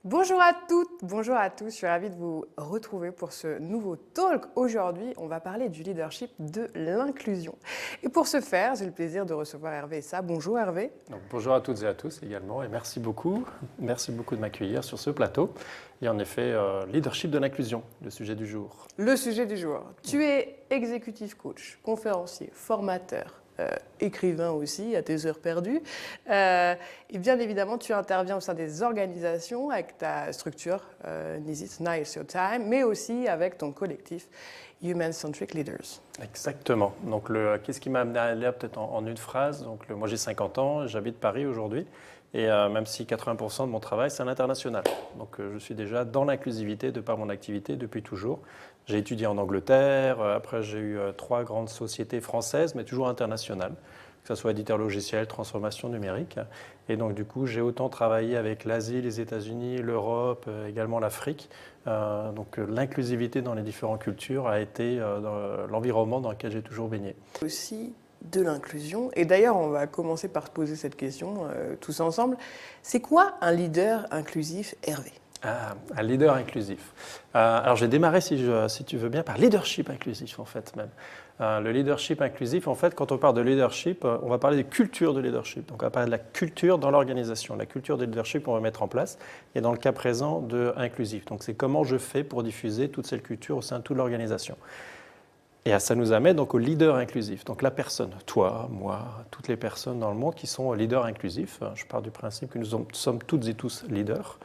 Bonjour à toutes, bonjour à tous, je suis ravie de vous retrouver pour ce nouveau talk. Aujourd'hui, on va parler du leadership de l'inclusion. Et pour ce faire, j'ai le plaisir de recevoir Hervé Essa. Bonjour Hervé. Donc, bonjour à toutes et à tous également et merci beaucoup de m'accueillir sur ce plateau. Et en effet, leadership de l'inclusion, le sujet du jour. Le sujet du jour. Tu es executive coach, conférencier, formateur. Écrivain aussi, à tes heures perdues. Et bien évidemment, tu interviens au sein des organisations avec ta structure Nice Your Time, mais aussi avec ton collectif Human Centric Leaders. Exactement. Donc, qu'est-ce qui m'a amené à aller peut-être en une phrase. Donc, moi, j'ai 50 ans, j'habite Paris aujourd'hui. Et même si 80% de mon travail, c'est à l'international. Donc, je suis déjà dans l'inclusivité de par mon activité depuis toujours. J'ai étudié en Angleterre, après j'ai eu 3 grandes sociétés françaises, mais toujours internationales, que ce soit éditeur logiciel, transformation numérique. Et donc du coup, j'ai autant travaillé avec l'Asie, les États-Unis, l'Europe, également l'Afrique. Donc l'inclusivité dans les différentes cultures a été l'environnement dans lequel j'ai toujours baigné. Aussi de l'inclusion. Et d'ailleurs, on va commencer par se poser cette question tous ensemble. C'est quoi un leader inclusif, Hervé ? Un leader inclusif. Alors j'ai démarré, si tu veux bien, par leadership inclusif en fait même. Le leadership inclusif, en fait, quand on parle de leadership, on va parler de culture de leadership. Donc on va parler de la culture dans l'organisation, la culture de leadership qu'on va mettre en place, et dans le cas présent de inclusif. Donc c'est comment je fais pour diffuser toute cette culture au sein de toute l'organisation. Et ça nous amène donc au leader inclusif, donc la personne, toi, moi, toutes les personnes dans le monde qui sont leaders inclusifs. Je pars du principe que nous sommes toutes et tous leaders.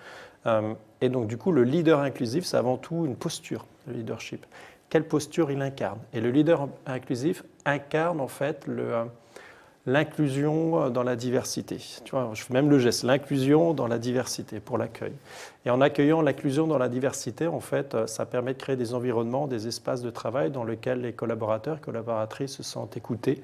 Et donc du coup, le leader inclusif, c'est avant tout une posture, le leadership. Quelle posture il incarne? Et le leader inclusif incarne en fait l'inclusion dans la diversité. Tu vois, je fais même le geste, l'inclusion dans la diversité pour l'accueil. Et en accueillant l'inclusion dans la diversité, en fait, ça permet de créer des environnements, des espaces de travail dans lesquels les collaborateurs et collaboratrices se sentent écoutés,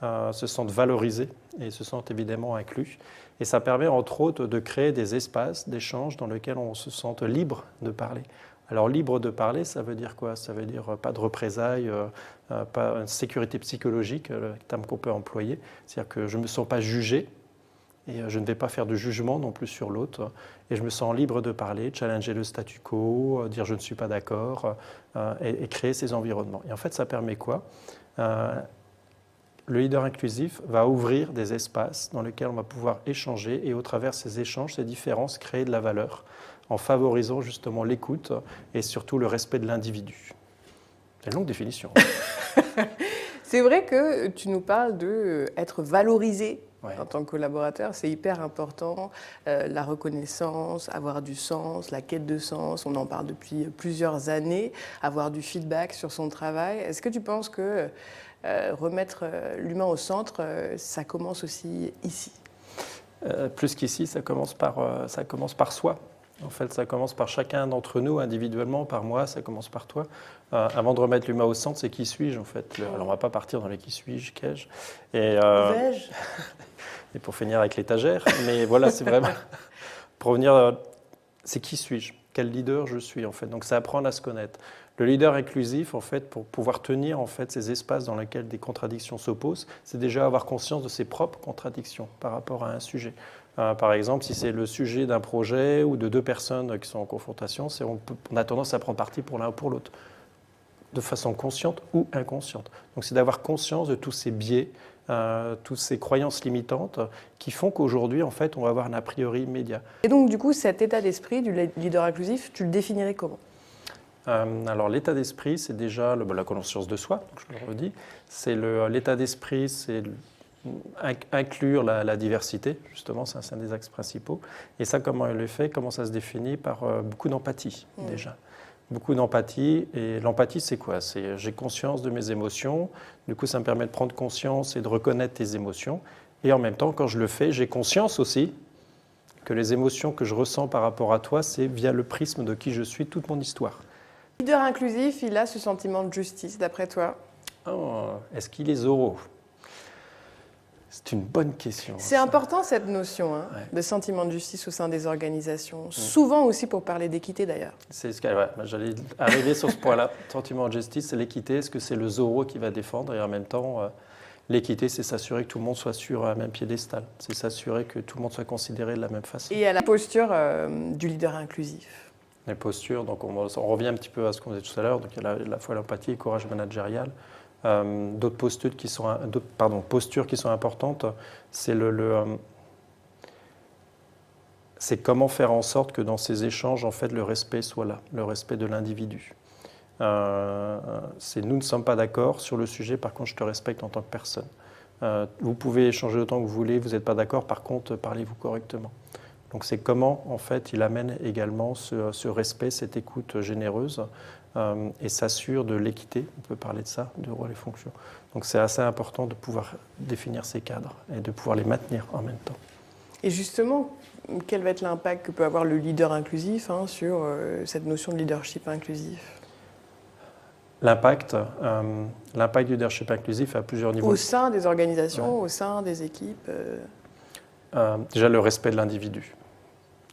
se sentent valorisés et se sentent évidemment inclus. Et ça permet entre autres de créer des espaces d'échange dans lesquels on se sente libre de parler. Alors libre de parler, ça veut dire quoi? Ça veut dire pas de représailles, pas une sécurité psychologique, le terme qu'on peut employer. C'est-à-dire que je ne me sens pas jugé et je ne vais pas faire de jugement non plus sur l'autre. Et je me sens libre de parler, challenger le statu quo, dire je ne suis pas d'accord et créer ces environnements. Et en fait, ça permet quoi? Le leader inclusif va ouvrir des espaces dans lesquels on va pouvoir échanger et au travers de ces échanges, ces différences, créer de la valeur en favorisant justement l'écoute et surtout le respect de l'individu. C'est une longue définition. C'est vrai que tu nous parles d'être valorisé Ouais. en tant que collaborateur. C'est hyper important, la reconnaissance, avoir du sens, la quête de sens. On en parle depuis plusieurs années, avoir du feedback sur son travail. Est-ce que tu penses que remettre l'humain au centre, ça commence aussi ici? Plus qu'ici, ça commence par soi. En fait, ça commence par chacun d'entre nous individuellement, par moi, ça commence par toi. Avant de remettre l'humain au centre, c'est qui suis-je en fait. Alors, on ne va pas partir dans les qui suis-je, qu'ai-je. Vais-je? Et pour finir avec l'étagère. Mais voilà, c'est vraiment pour revenir, c'est qui suis-je? Quel leader je suis en fait. Donc, c'est apprendre à se connaître. Le leader inclusif, en fait, pour pouvoir tenir en fait ces espaces dans lesquels des contradictions s'opposent, c'est déjà avoir conscience de ses propres contradictions par rapport à un sujet. Par exemple, si c'est le sujet d'un projet ou de 2 personnes qui sont en confrontation, on a tendance à prendre parti pour l'un ou pour l'autre, de façon consciente ou inconsciente. Donc c'est d'avoir conscience de tous ces biais, toutes ces croyances limitantes qui font qu'aujourd'hui, en fait, on va avoir un a priori immédiat. Et donc, du coup, cet état d'esprit du leader inclusif, tu le définirais comment? Alors l'état d'esprit, c'est déjà la conscience de soi, donc je le redis. C'est l'état d'esprit, c'est inclure la diversité, justement, c'est un des axes principaux. Et ça, comment elle le fait? Comment ça se définit? Par beaucoup d'empathie, déjà. Beaucoup d'empathie. Et l'empathie, c'est quoi? C'est j'ai conscience de mes émotions. Du coup, ça me permet de prendre conscience et de reconnaître tes émotions. Et en même temps, quand je le fais, j'ai conscience aussi que les émotions que je ressens par rapport à toi, c'est via le prisme de qui je suis, toute mon histoire. Le leader inclusif, il a ce sentiment de justice, d'après toi? Oh, est-ce qu'il est Zorro? C'est une bonne question. C'est important cette notion de sentiment de justice au sein des organisations, souvent aussi pour parler d'équité d'ailleurs. C'est j'allais arriver sur ce point-là. Sentiment de justice, c'est l'équité. Est-ce que c'est le Zorro qui va défendre et en même temps L'équité, c'est s'assurer que tout le monde soit sur un même piédestal. C'est s'assurer que tout le monde soit considéré de la même façon. Et à la posture du leader inclusif. Les postures, donc on revient un petit peu à ce qu'on disait tout à l'heure, donc il y a à la fois l'empathie et le courage managérial. D'autres postures qui sont importantes, c'est comment faire en sorte que dans ces échanges, en fait, le respect soit là, le respect de l'individu. Nous ne sommes pas d'accord sur le sujet, par contre je te respecte en tant que personne. Vous pouvez échanger autant que vous voulez, vous n'êtes pas d'accord, par contre parlez-vous correctement. Donc c'est comment en fait il amène également ce respect, cette écoute généreuse et s'assure de l'équité, on peut parler de ça, de rôle et fonction. Donc c'est assez important de pouvoir définir ces cadres et de pouvoir les maintenir en même temps. Et justement, quel va être l'impact que peut avoir le leader inclusif sur cette notion de leadership inclusif ? L'impact du leadership inclusif à plusieurs niveaux. Au sein des organisations, au sein des équipes Déjà le respect de l'individu.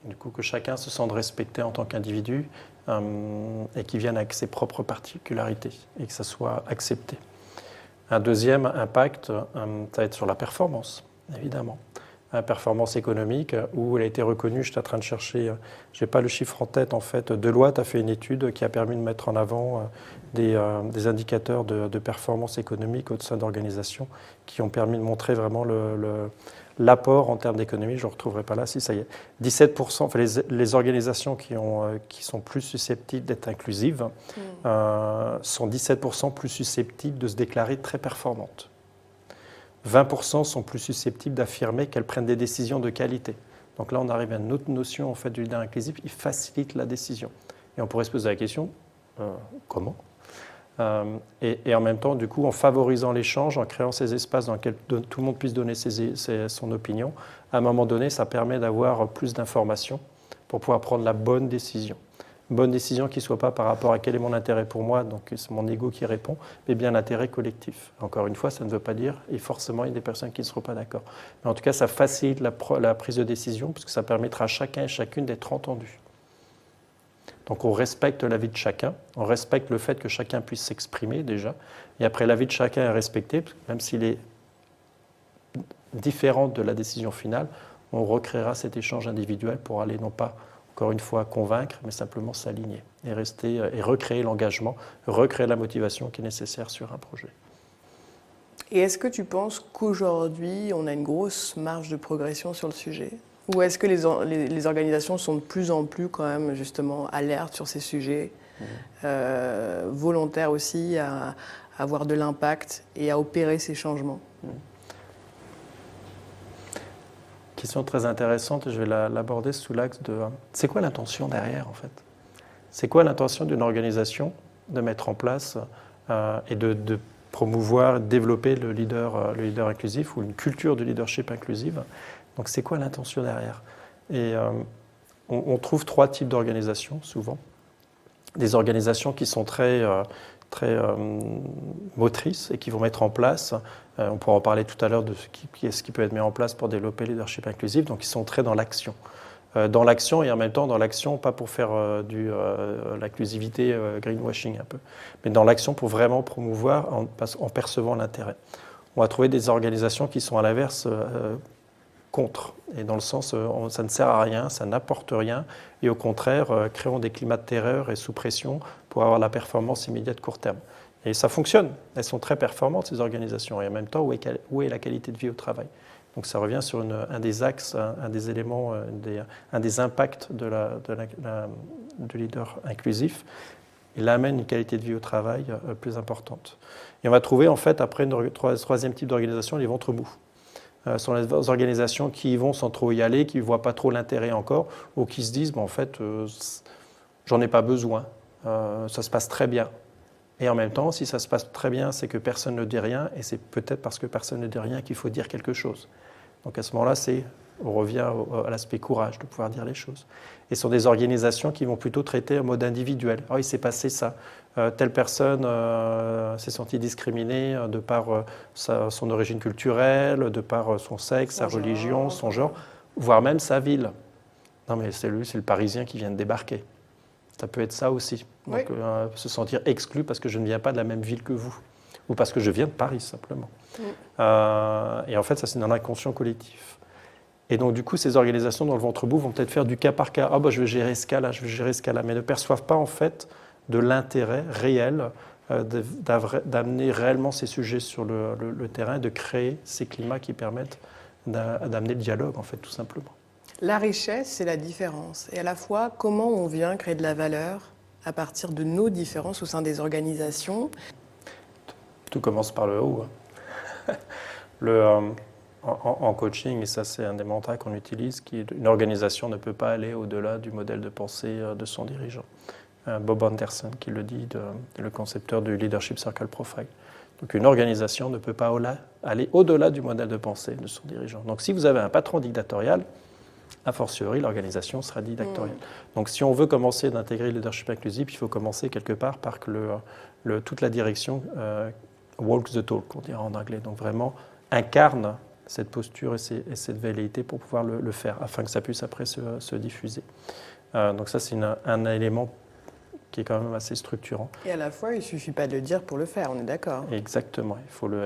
Du coup, que chacun se sente respecté en tant qu'individu et qu'il vienne avec ses propres particularités et que ça soit accepté. Un deuxième impact, ça va être sur la performance, évidemment. La performance économique, où elle a été reconnue, je suis en train de chercher, je n'ai pas le chiffre en tête, en fait, Deloitte a fait une étude qui a permis de mettre en avant des indicateurs de performance économique au sein d'organisations qui ont permis de montrer vraiment l'apport en termes d'économie, je ne retrouverai pas là, si ça y est. 17%, enfin, les organisations qui sont plus susceptibles d'être inclusives sont 17% plus susceptibles de se déclarer très performantes. 20% sont plus susceptibles d'affirmer qu'elles prennent des décisions de qualité. Donc là, on arrive à une autre notion en fait, du leader inclusif, il facilite la décision. Et on pourrait se poser la question, comment et en même temps, du coup, en favorisant l'échange, en créant ces espaces dans lesquels tout le monde puisse donner son opinion, à un moment donné, ça permet d'avoir plus d'informations pour pouvoir prendre la bonne décision. Une bonne décision qui ne soit pas par rapport à quel est mon intérêt pour moi, donc c'est mon ego qui répond, mais bien l'intérêt collectif. Encore une fois, ça ne veut pas dire, et forcément, il y a des personnes qui ne seront pas d'accord. Mais en tout cas, ça facilite la prise de décision, puisque ça permettra à chacun et chacune d'être entendu. Donc on respecte l'avis de chacun, on respecte le fait que chacun puisse s'exprimer déjà, et après l'avis de chacun est respecté, même s'il est différent de la décision finale, on recréera cet échange individuel pour aller non pas, encore une fois, convaincre, mais simplement s'aligner et recréer l'engagement, recréer la motivation qui est nécessaire sur un projet. Et est-ce que tu penses qu'aujourd'hui, on a une grosse marge de progression sur le sujet ? Ou est-ce que les organisations sont de plus en plus quand même justement alertes sur ces sujets, volontaires aussi à avoir de l'impact et à opérer ces changements ? Question très intéressante, je vais l'aborder sous l'axe de c'est quoi l'intention derrière en fait ? C'est quoi l'intention d'une organisation de mettre en place et de promouvoir, développer le leader inclusif ou une culture de leadership inclusive ? Donc c'est quoi l'intention derrière ? Et on trouve trois types d'organisations souvent. Des organisations qui sont très motrices et qui vont mettre en place, on pourra en parler tout à l'heure de ce qui peut être mis en place pour développer le leadership inclusif, donc ils sont très dans l'action. Dans l'action et en même temps dans l'action, pas pour faire l'inclusivité greenwashing un peu, mais dans l'action pour vraiment promouvoir en percevant l'intérêt. On va trouver des organisations qui sont à l'inverse contre, et dans le sens ça ne sert à rien, ça n'apporte rien, et au contraire, créons des climats de terreur et sous pression pour avoir la performance immédiate court terme. Et ça fonctionne, elles sont très performantes ces organisations, et en même temps, où est la qualité de vie au travail ? Donc ça revient sur un des axes, un des éléments, un des impacts du leader inclusif. Il amène une qualité de vie au travail plus importante. Et on va trouver en fait après un troisième type d'organisation, les ventres mous. Ce sont les organisations qui y vont sans trop y aller, qui ne voient pas trop l'intérêt encore, ou qui se disent en fait, j'en ai pas besoin, ça se passe très bien. Et en même temps, si ça se passe très bien, c'est que personne ne dit rien, et c'est peut-être parce que personne ne dit rien qu'il faut dire quelque chose. Donc à ce moment-là, on revient à l'aspect courage de pouvoir dire les choses. Et ce sont des organisations qui vont plutôt traiter en mode individuel. Oh, il s'est passé ça. Telle personne s'est sentie discriminée de par son origine culturelle, de par son sexe, sa religion, son genre, voire même sa ville. Non mais c'est le Parisien qui vient de débarquer. Ça peut être ça aussi. Donc, se sentir exclu parce que je ne viens pas de la même ville que vous. ou parce que je viens de Paris simplement. Et en fait, ça c'est dans l'inconscient collectif. Et donc du coup, ces organisations dans le ventre bout vont peut-être faire du cas par cas. Ah bah je vais gérer ce cas-là, je vais gérer ce cas-là, mais ne perçoivent pas en fait de l'intérêt réel d'amener réellement ces sujets sur le terrain, de créer ces climats qui permettent d'amener le dialogue en fait tout simplement. La richesse, c'est la différence. Et à la fois, comment on vient créer de la valeur à partir de nos différences au sein des organisations. Tout commence par le haut. En coaching, et ça c'est un des mantras qu'on utilise, une organisation ne peut pas aller au-delà du modèle de pensée de son dirigeant. Bob Anderson qui le dit, le concepteur du Leadership Circle Profile. Donc une organisation ne peut pas aller au-delà du modèle de pensée de son dirigeant. Donc si vous avez un patron dictatorial, a fortiori l'organisation sera dictatoriale. Donc si on veut commencer d'intégrer le leadership inclusif, il faut commencer quelque part par que toute la direction walk the talk, on dirait en anglais. Donc vraiment incarne cette posture et cette velléité pour pouvoir le faire, afin que ça puisse après se diffuser. Donc ça, c'est un élément qui est quand même assez structurant. Et à la fois, il ne suffit pas de le dire pour le faire, on est d'accord? Exactement,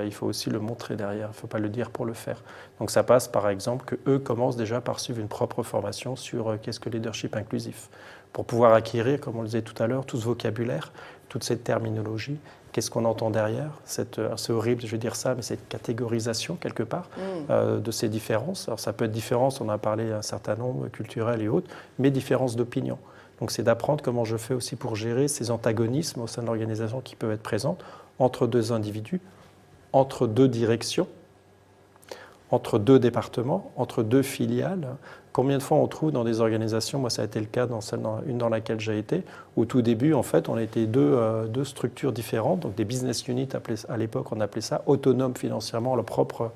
il faut aussi le montrer derrière, il ne faut pas le dire pour le faire. Donc ça passe par exemple qu'eux commencent déjà par suivre une propre formation sur qu'est-ce que le leadership inclusif, pour pouvoir acquérir, comme on le disait tout à l'heure, tout ce vocabulaire, toute cette terminologie. Qu'est-ce qu'on entend derrière? C'est horrible, je vais dire ça, mais cette catégorisation, quelque part, de ces différences. Alors, ça peut être différence, on a parlé un certain nombre, culturel et autres, mais différence d'opinion. Donc, c'est d'apprendre comment je fais aussi pour gérer ces antagonismes au sein de l'organisation qui peuvent être présents entre deux individus, entre deux directions, entre deux départements, entre deux filiales. Combien de fois on trouve dans des organisations, moi ça a été le cas dans une dans laquelle j'ai été, au tout début en fait on était deux structures différentes, donc des business units, à l'époque on appelait ça autonomes financièrement, leur propre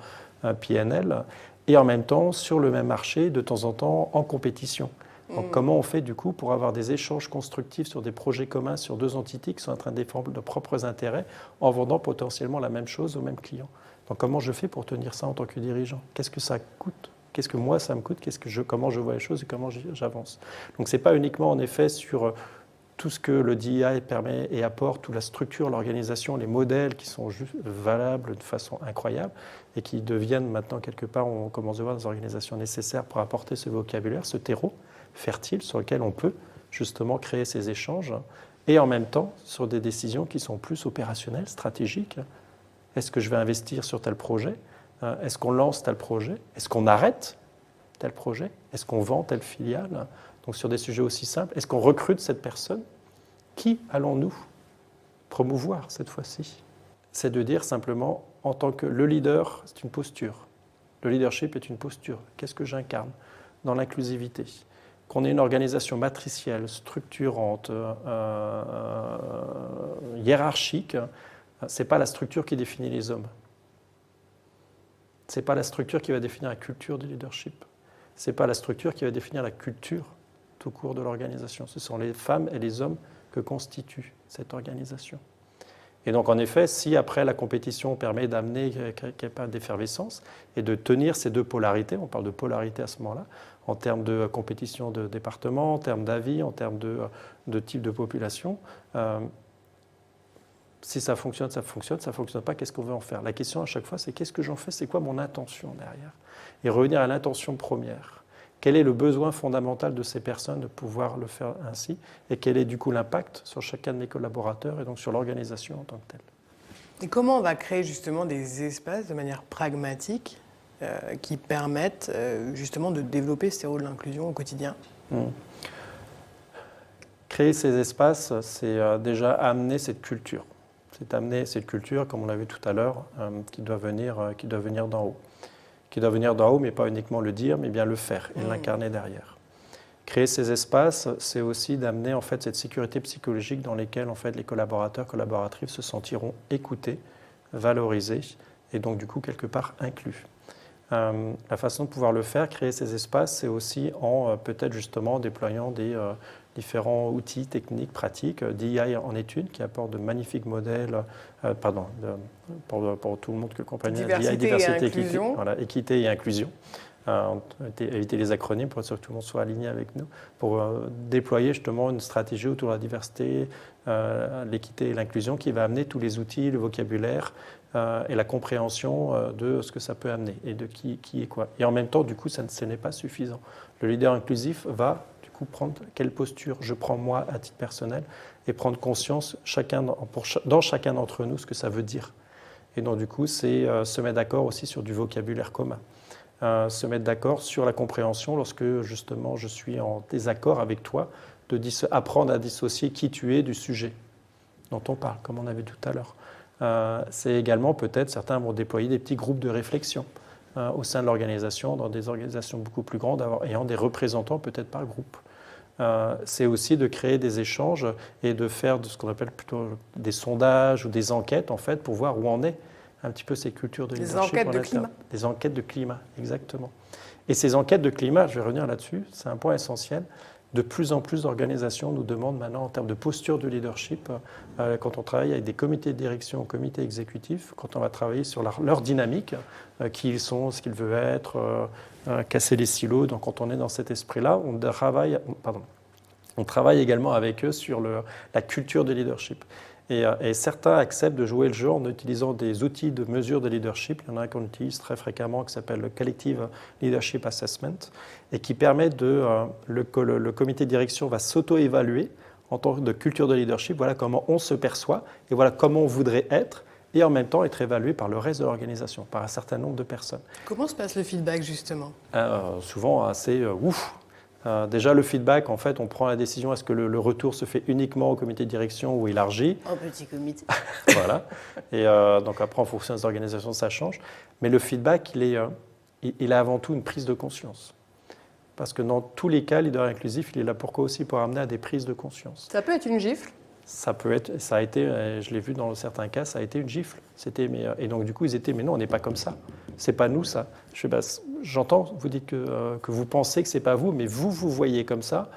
PNL, et en même temps sur le même marché, de temps en temps en compétition. Donc comment on fait du coup pour avoir des échanges constructifs sur des projets communs sur deux entités qui sont en train de défendre leurs propres intérêts en vendant potentiellement la même chose aux mêmes clients. Donc comment je fais pour tenir ça en tant que dirigeant? Qu'est-ce que ça coûte? Qu'est-ce que moi ça me coûte? Comment je vois les choses et comment j'avance? Donc ce n'est pas uniquement en effet sur tout ce que le DEI permet et apporte, toute la structure, l'organisation, les modèles qui sont juste valables de façon incroyable et qui deviennent maintenant quelque part, on commence à voir des organisations nécessaires pour apporter ce vocabulaire, ce terreau fertile sur lequel on peut justement créer ces échanges et en même temps sur des décisions qui sont plus opérationnelles, stratégiques. Est-ce que je vais investir sur tel projet? Est-ce qu'on lance tel projet? Est-ce qu'on arrête tel projet? Est-ce qu'on vend telle filiale? Donc sur des sujets aussi simples, est-ce qu'on recrute cette personne? Qui allons-nous promouvoir cette fois-ci? C'est de dire simplement, en tant que le leader, c'est une posture. Le leadership est une posture. Qu'est-ce que j'incarne dans l'inclusivité? Qu'on ait une organisation matricielle, structurante, hiérarchique, ce n'est pas la structure qui définit les hommes. Ce n'est pas la structure qui va définir la culture du leadership. Ce n'est pas la structure qui va définir la culture tout court de l'organisation. Ce sont les femmes et les hommes que constitue cette organisation. Et donc, en effet, si après la compétition permet d'amener quelque part d'effervescence et de tenir ces deux polarités, on parle de polarité à ce moment-là, en termes de compétition de département, en termes d'avis, en termes de type de population, si ça fonctionne, ça fonctionne. Ça ne fonctionne pas, qu'est-ce qu'on veut en faire? La question à chaque fois, c'est qu'est-ce que j'en fais? C'est quoi mon intention derrière? Et revenir à l'intention première. Quel est le besoin fondamental de ces personnes de pouvoir le faire ainsi? Et quel est du coup l'impact sur chacun de mes collaborateurs et donc sur l'organisation en tant que telle? Et comment on va créer justement des espaces de manière pragmatique qui permettent justement de développer ce terreau de l'inclusion au quotidien? Créer ces espaces, c'est déjà amener cette culture. C'est amener cette culture, comme on l'a vu tout à l'heure, qui doit venir d'en haut. Qui doit venir d'en haut, mais pas uniquement le dire, mais bien le faire et l'incarner derrière. Créer ces espaces, c'est aussi d'amener en fait cette sécurité psychologique dans lesquelles en fait les collaborateurs, collaboratrices se sentiront écoutés, valorisés et donc du coup quelque part inclus. La façon de pouvoir le faire, créer ces espaces, c'est aussi en peut-être justement déployant des différents outils techniques, pratiques, DEI en études qui apportent de magnifiques modèles, pour tout le monde que comprenne bien, DEI, diversité, équité et inclusion, éviter les acronymes pour être sûr que tout le monde soit aligné avec nous, pour déployer justement une stratégie autour de la diversité, l'équité et l'inclusion qui va amener tous les outils, le vocabulaire et la compréhension de ce que ça peut amener et de qui est quoi. Et en même temps, du coup, ce n'est pas suffisant. Le leader inclusif va du coup prendre quelle posture je prends moi à titre personnel et prendre conscience dans chacun d'entre nous ce que ça veut dire. Et donc du coup, c'est se mettre d'accord aussi sur du vocabulaire commun. Se mettre d'accord sur la compréhension lorsque justement je suis en désaccord avec toi, apprendre à dissocier qui tu es du sujet dont on parle, comme on avait tout à l'heure. C'est également peut-être, certains vont déployer des petits groupes de réflexion au sein de l'organisation, dans des organisations beaucoup plus grandes, ayant des représentants peut-être par groupe. C'est aussi de créer des échanges et de faire de ce qu'on appelle plutôt des sondages ou des enquêtes en fait, pour voir où en est un petit peu ces cultures de leadership. Des enquêtes de climat. Des enquêtes de climat, exactement. Et ces enquêtes de climat, je vais revenir là-dessus, c'est un point essentiel. De plus en plus d'organisations nous demandent maintenant, en termes de posture de leadership, quand on travaille avec des comités de direction, comités exécutifs, quand on va travailler sur leur dynamique, qui ils sont, ce qu'ils veulent être, casser les silos. Donc quand on est dans cet esprit-là, on travaille également avec eux sur la culture de leadership. Et certains acceptent de jouer le jeu en utilisant des outils de mesure de leadership. Il y en a un qu'on utilise très fréquemment qui s'appelle le Collective Leadership Assessment et qui permet le comité de direction va s'auto-évaluer en tant que culture de leadership. Voilà comment on se perçoit et voilà comment on voudrait être et en même temps être évalué par le reste de l'organisation, par un certain nombre de personnes. Comment se passe le feedback justement ? Souvent assez ouf. Déjà, le feedback, en fait, on prend la décision, est-ce que le retour se fait uniquement au comité de direction ou élargi ? En petit comité. Voilà. Et donc après, en fonction des organisations, ça change. Mais le feedback, il est avant tout une prise de conscience. Parce que dans tous les cas, leader inclusif, il est là pourquoi aussi pour amener à des prises de conscience. Ça peut être une gifle ? Ça a été, je l'ai vu dans certains cas, ça a été une gifle. Et donc du coup, ils étaient, mais non, on n'est pas comme ça. C'est pas nous ça. J'entends, vous dites que vous pensez que c'est pas vous, mais vous voyez comme ça,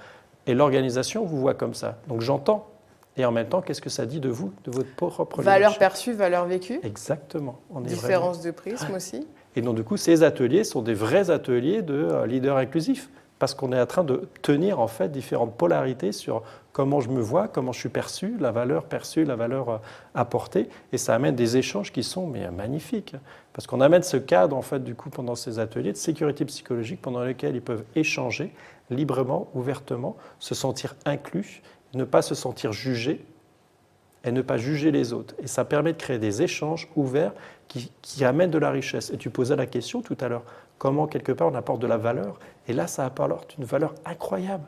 et l'organisation vous voit comme ça. Donc j'entends. Et en même temps, qu'est-ce que ça dit de vous, de votre propre valeur perçue, valeur vécue. Exactement. Différence de prisme aussi. Et donc du coup, ces ateliers sont des vrais ateliers de leader inclusif. Parce qu'on est en train de tenir en fait différentes polarités sur comment je me vois, comment je suis perçu, la valeur apportée, et ça amène des échanges qui sont magnifiques. Parce qu'on amène ce cadre en fait du coup pendant ces ateliers de sécurité psychologique pendant lesquels ils peuvent échanger librement, ouvertement, se sentir inclus, ne pas se sentir jugés et ne pas juger les autres. Et ça permet de créer des échanges ouverts qui amènent de la richesse. Et tu posais la question tout à l'heure. Comment, quelque part, on apporte de la valeur. Et là, ça apporte une valeur incroyable.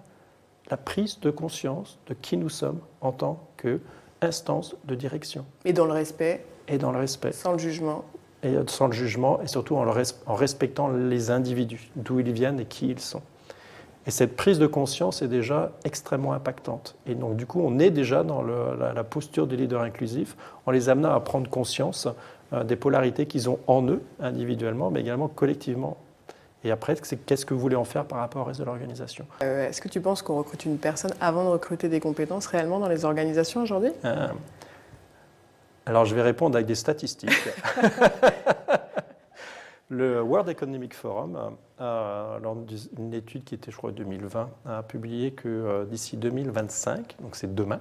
La prise de conscience de qui nous sommes en tant qu'instance de direction. Et dans le respect. Et dans le respect. Sans le jugement. Et sans le jugement, et surtout en respectant les individus, d'où ils viennent et qui ils sont. Et cette prise de conscience est déjà extrêmement impactante. Et donc, du coup, on est déjà dans la posture du leader inclusif, en les amenant à prendre conscience des polarités qu'ils ont en eux, individuellement, mais également collectivement. Et après, qu'est-ce que vous voulez en faire par rapport au reste de l'organisation ? Est-ce que tu penses qu'on recrute une personne avant de recruter des compétences réellement dans les organisations aujourd'hui ? Alors, je vais répondre avec des statistiques. Le World Economic Forum, lors d'une étude qui était, je crois, 2020, a publié que d'ici 2025, donc c'est demain,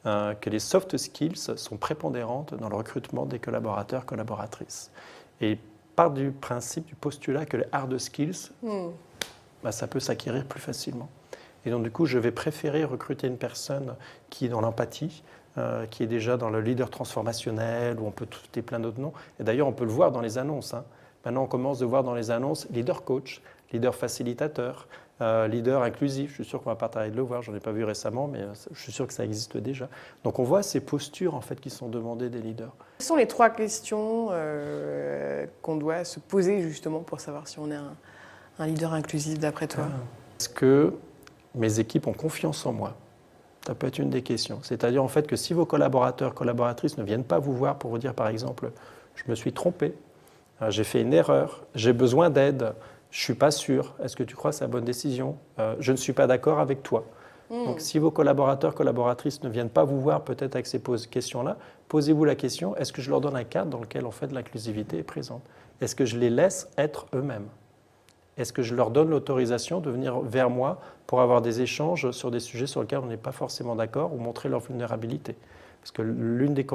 que les soft skills sont prépondérantes dans le recrutement des collaborateurs, collaboratrices. Et part du principe, du postulat que les hard skills, ça peut s'acquérir plus facilement. Et donc, du coup, je vais préférer recruter une personne qui est dans l'empathie, qui est déjà dans le leader transformationnel, où on peut citer plein d'autres noms. Et d'ailleurs, on peut le voir dans les annonces. Maintenant, on commence de voir dans les annonces leader coach, leader facilitateur, leader inclusif. Je suis sûr qu'on va pas tarder de le voir. J'en ai pas vu récemment, mais je suis sûr que ça existe déjà. Donc, on voit ces postures en fait qui sont demandées des leaders. Quelles sont les 3 questions qu'on doit se poser justement pour savoir si on est un leader inclusif d'après toi ? Est-ce que mes équipes ont confiance en moi ? Ça peut être une des questions. C'est-à-dire en fait que si vos collaborateurs, collaboratrices ne viennent pas vous voir pour vous dire par exemple « je me suis trompé, j'ai fait une erreur, j'ai besoin d'aide, je ne suis pas sûr, est-ce que tu crois que c'est la bonne décision ? Je ne suis pas d'accord avec toi ». Donc si vos collaborateurs, collaboratrices ne viennent pas vous voir peut-être avec ces questions-là, posez-vous la question, est-ce que je leur donne un cadre dans lequel en fait l'inclusivité est présente ? Est-ce que je les laisse être eux-mêmes ? est-ce que je leur donne l'autorisation de venir vers moi pour avoir des échanges sur des sujets sur lesquels on n'est pas forcément d'accord ou montrer leur vulnérabilité? Parce que l'une des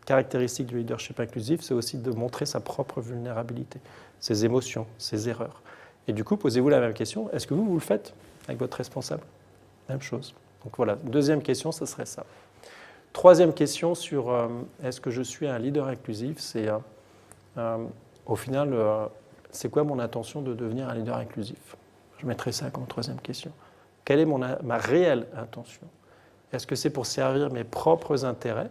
caractéristiques du leadership inclusif, c'est aussi de montrer sa propre vulnérabilité, ses émotions, ses erreurs. Et du coup, posez-vous la même question, est-ce que vous le faites avec votre responsable? Même chose. Donc voilà, deuxième question, ce serait ça. Troisième question sur est-ce que je suis un leader inclusif, c'est au final, c'est quoi mon intention de devenir un leader inclusif? Je mettrai ça comme troisième question. Quelle est ma réelle intention? Est-ce que c'est pour servir mes propres intérêts?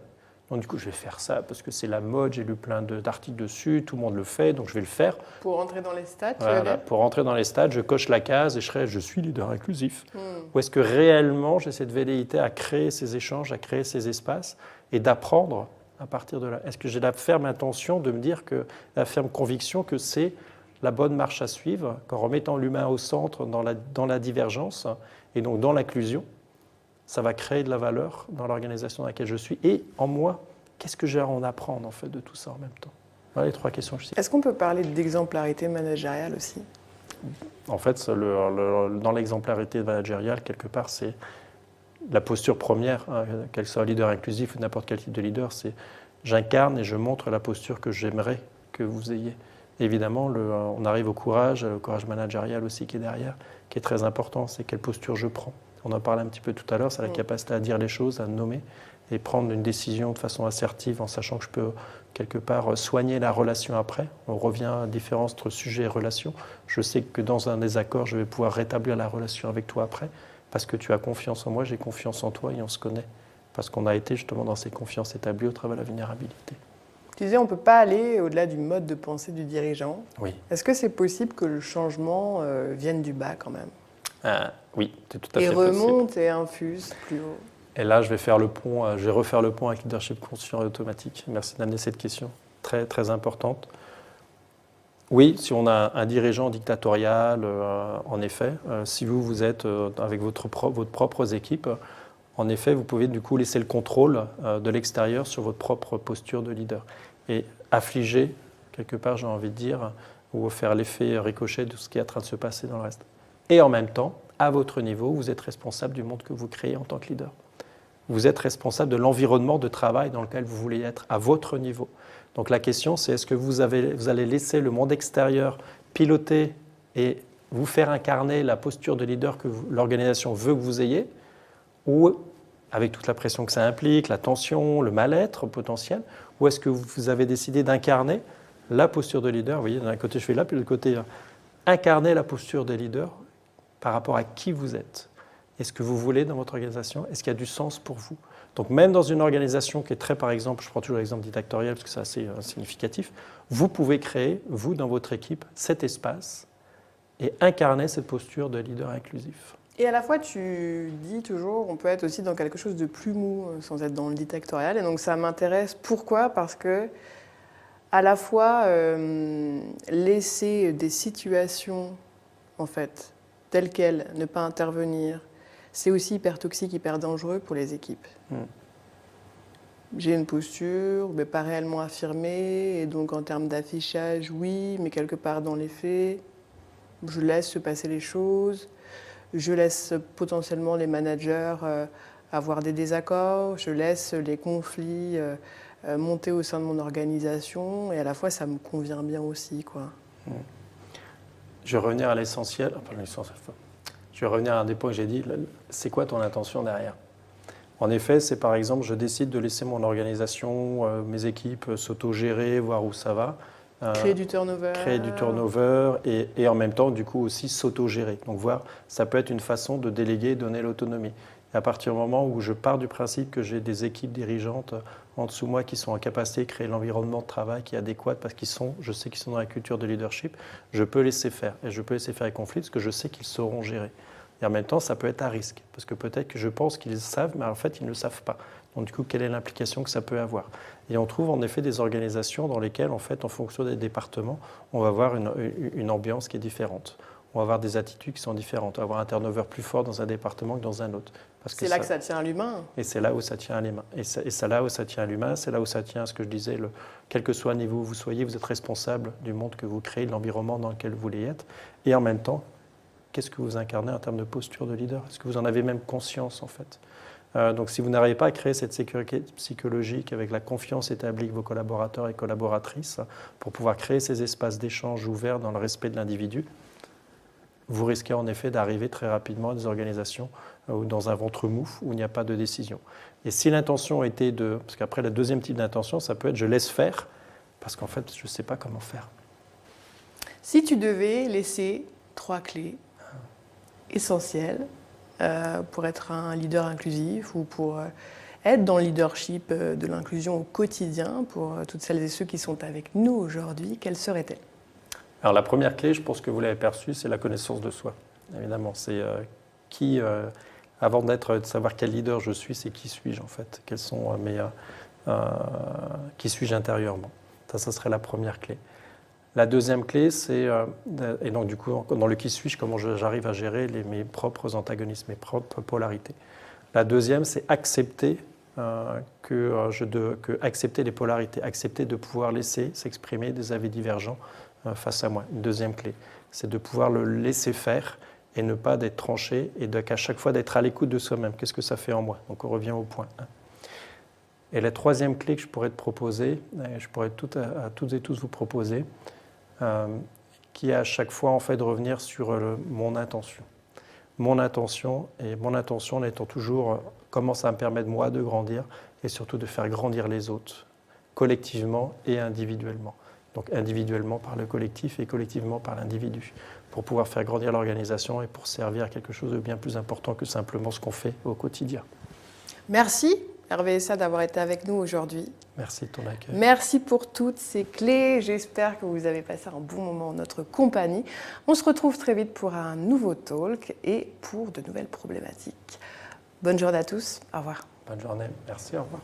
Donc du coup, je vais faire ça parce que c'est la mode, j'ai lu plein d'articles dessus, tout le monde le fait, donc je vais le faire. Pour rentrer dans les stats, voilà, pour rentrer dans les stats, je coche la case et je suis leader inclusif. Ou est-ce que réellement, j'ai cette velléité à créer ces échanges, à créer ces espaces et d'apprendre à partir de là? Est-ce que j'ai la ferme intention de me dire la ferme conviction que c'est la bonne marche à suivre, qu'en remettant l'humain au centre dans la divergence et donc dans l'inclusion, ça va créer de la valeur dans l'organisation dans laquelle je suis et en moi, qu'est-ce que j'ai à en apprendre en fait de tout ça en même temps? Voilà les trois questions que je cite. Est-ce qu'on peut parler d'exemplarité managériale aussi? En fait, dans l'exemplarité managériale, quelque part, c'est la posture première, hein, qu'elle soit leader inclusif ou n'importe quel type de leader, c'est j'incarne et je montre la posture que j'aimerais que vous ayez. Évidemment, on arrive au courage managérial aussi qui est derrière, qui est très important, c'est quelle posture je prends. On en parlait un petit peu tout à l'heure, c'est la capacité à dire les choses, à nommer et prendre une décision de façon assertive en sachant que je peux quelque part soigner la relation après. On revient à la différence entre sujet et relation. Je sais que dans un désaccord, je vais pouvoir rétablir la relation avec toi après parce que tu as confiance en moi, j'ai confiance en toi et on se connaît. Parce qu'on a été justement dans ces confiances établies au travers de la vulnérabilité. Tu disais, on ne peut pas aller au-delà du mode de pensée du dirigeant. Oui. Est-ce que c'est possible que le changement vienne du bas quand même? Oui, c'est tout à fait possible. Et remonte et infuse plus haut. Et là, je vais faire le pont, je vais refaire le pont avec leadership conscient et automatique. Merci d'amener cette question, très, très importante. Oui, si on a un dirigeant dictatorial, en effet, si vous êtes avec vos propres équipes, en effet, vous pouvez du coup laisser le contrôle de l'extérieur sur votre propre posture de leader. Et affliger, quelque part, j'ai envie de dire, ou faire l'effet ricochet de ce qui est en train de se passer dans le reste. Et en même temps, à votre niveau, vous êtes responsable du monde que vous créez en tant que leader. Vous êtes responsable de l'environnement de travail dans lequel vous voulez être à votre niveau. Donc la question, c'est est-ce que vous allez laisser le monde extérieur piloter et vous faire incarner la posture de leader que l'organisation veut que vous ayez, ou avec toute la pression que ça implique, la tension, le mal-être potentiel, ou est-ce que vous avez décidé d'incarner la posture de leader? Vous voyez, d'un côté je fais là, puis de l'autre côté, incarner la posture des leaders par rapport à qui vous êtes. Est-ce que vous voulez dans votre organisation? Est-ce qu'il y a du sens pour vous? Donc même dans une organisation qui est très, par exemple, je prends toujours l'exemple dictatorial parce que c'est assez significatif, vous pouvez créer, vous, dans votre équipe, cet espace et incarner cette posture de leader inclusif. Et à la fois, tu dis toujours, on peut être aussi dans quelque chose de plus mou sans être dans le dictatorial. Et donc ça m'intéresse. Pourquoi? Parce que à la fois, laisser des situations, en fait, telles quelles, ne pas intervenir, c'est aussi hyper toxique, hyper dangereux pour les équipes. J'ai une posture, mais pas réellement affirmée, et donc en termes d'affichage, oui, mais quelque part dans les faits, je laisse se passer les choses, je laisse potentiellement les managers avoir des désaccords, je laisse les conflits monter au sein de mon organisation, et à la fois ça me convient bien aussi, quoi. Je vais revenir à l'essentiel. Je vais revenir à un des points que j'ai dit. C'est quoi ton intention derrière? En effet, c'est par exemple, je décide de laisser mon organisation, mes équipes s'auto-gérer, voir où ça va. Créer du turnover. Créer du turnover et en même temps, du coup, aussi s'auto-gérer. Donc, voir, ça peut être une façon de déléguer et donner l'autonomie. Et à partir du moment où je pars du principe que j'ai des équipes dirigeantes en dessous de moi qui sont en capacité de créer l'environnement de travail qui est adéquat parce je sais qu'ils sont dans la culture de leadership, je peux laisser faire. Et je peux laisser faire les conflits parce que je sais qu'ils sauront gérer. Et en même temps, ça peut être à risque. Parce que peut-être que je pense qu'ils savent, mais en fait, ils ne le savent pas. Donc du coup, quelle est l'implication que ça peut avoir? Et on trouve en effet des organisations dans lesquelles, en fait, en fonction des départements, on va avoir une ambiance qui est différente. on va avoir des attitudes qui sont différentes. On va avoir un turnover plus fort dans un département que dans un autre. C'est là que ça tient à l'humain. Et c'est là où ça tient à l'humain. Et c'est là où ça tient à l'humain, c'est là où ça tient à ce que je disais, quel que soit le niveau où vous soyez, vous êtes responsable du monde que vous créez, de l'environnement dans lequel vous voulez être. Et en même temps, qu'est-ce que vous incarnez en termes de posture de leader? Est-ce que vous en avez même conscience, en fait? Donc si vous n'arrivez pas à créer cette sécurité psychologique avec la confiance établie avec vos collaborateurs et collaboratrices pour pouvoir créer ces espaces d'échange ouverts dans le respect de l'individu, vous risquez en effet d'arriver très rapidement à des organisations ou dans un ventre mou où il n'y a pas de décision. Et si l'intention était de... Parce qu'après, le deuxième type d'intention, ça peut être je laisse faire, parce qu'en fait, je ne sais pas comment faire. Si tu devais laisser 3 clés essentielles pour être un leader inclusif ou pour être dans le leadership de l'inclusion au quotidien, pour toutes celles et ceux qui sont avec nous aujourd'hui, quelles seraient-elles? Alors la première clé, je pense que vous l'avez perçue, c'est la connaissance de soi. Évidemment, c'est avant de savoir quel leader je suis, c'est qui suis-je en fait? Quels sont qui suis-je intérieurement? Ça serait la première clé. La deuxième clé, c'est, et donc du coup, dans le qui suis-je, comment j'arrive à gérer mes propres antagonismes, mes propres polarités. La deuxième, c'est accepter accepter les polarités, accepter de pouvoir laisser s'exprimer des avis divergents face à moi. Une deuxième clé, c'est de pouvoir le laisser faire et ne pas d'être tranché et qu'à chaque fois d'être à l'écoute de soi-même. Qu'est-ce que ça fait en moi? Donc on revient au point 1. Et la troisième clé que je pourrais te proposer, je pourrais à toutes et tous vous proposer, qui est à chaque fois en fait de revenir sur mon intention. Mon intention en étant toujours comment ça me permet de moi de grandir et surtout de faire grandir les autres, collectivement et individuellement. Donc individuellement par le collectif et collectivement par l'individu, pour pouvoir faire grandir l'organisation et pour servir à quelque chose de bien plus important que simplement ce qu'on fait au quotidien. Merci Hervé Essa d'avoir été avec nous aujourd'hui. Merci de ton accueil. Merci pour toutes ces clés. J'espère que vous avez passé un bon moment en notre compagnie. On se retrouve très vite pour un nouveau talk et pour de nouvelles problématiques. Bonne journée à tous. Au revoir. Bonne journée. Merci. Au revoir.